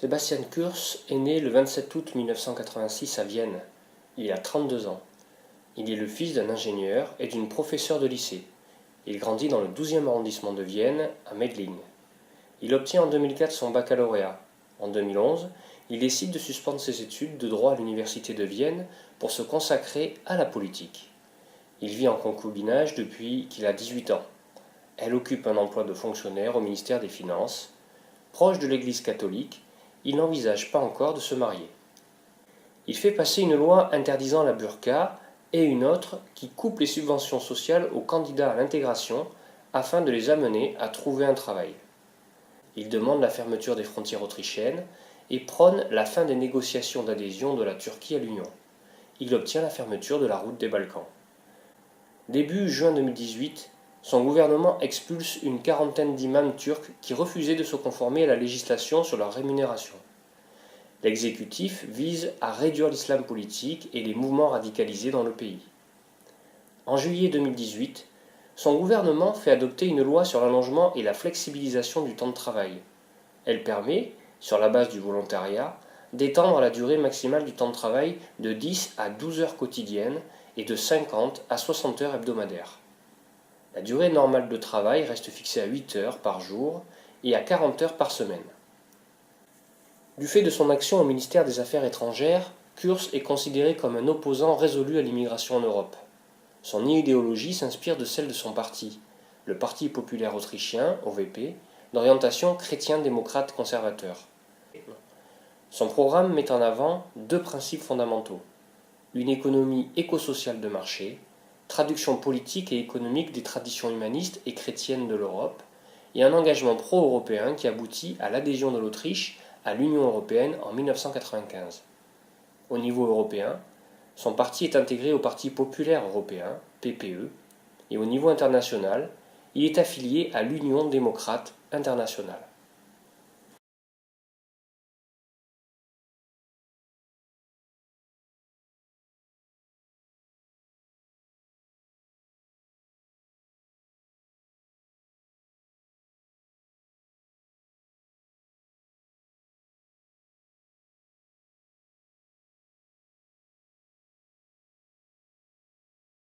Sebastian Kurz est né le 27 août 1986 à Vienne. Il a 32 ans. Il est le fils d'un ingénieur et d'une professeure de lycée. Il grandit dans le 12e arrondissement de Vienne, à Meidling. Il obtient en 2004 son baccalauréat. En 2011, il décide de suspendre ses études de droit à l'université de Vienne pour se consacrer à la politique. Il vit en concubinage depuis qu'il a 18 ans. Elle occupe un emploi de fonctionnaire au ministère des Finances. Proche de l'Église catholique, il n'envisage pas encore de se marier. Il fait passer une loi interdisant la burqa et une autre qui coupe les subventions sociales aux candidats à l'intégration afin de les amener à trouver un travail. Il demande la fermeture des frontières autrichiennes et prône la fin des négociations d'adhésion de la Turquie à l'Union. Il obtient la fermeture de la route des Balkans. Début juin 2018, son gouvernement expulse une quarantaine d'imams turcs qui refusaient de se conformer à la législation sur leur rémunération. L'exécutif vise à réduire l'islam politique et les mouvements radicalisés dans le pays. En juillet 2018, son gouvernement fait adopter une loi sur l'allongement et la flexibilisation du temps de travail. Elle permet, sur la base du volontariat, d'étendre la durée maximale du temps de travail de 10 à 12 heures quotidiennes et de 50 à 60 heures hebdomadaires. La durée normale de travail reste fixée à 8 heures par jour et à 40 heures par semaine. Du fait de son action au ministère des Affaires étrangères, Kurz est considéré comme un opposant résolu à l'immigration en Europe. Son idéologie s'inspire de celle de son parti, le Parti populaire autrichien, OVP, d'orientation chrétien-démocrate conservateur. Son programme met en avant deux principes fondamentaux: une économie éco-sociale de marché, traduction politique et économique des traditions humanistes et chrétiennes de l'Europe, et un engagement pro-européen qui aboutit à l'adhésion de l'Autriche à l'Union européenne en 1995. Au niveau européen, son parti est intégré au Parti populaire européen, PPE, et au niveau international, il est affilié à l'Union démocrate internationale.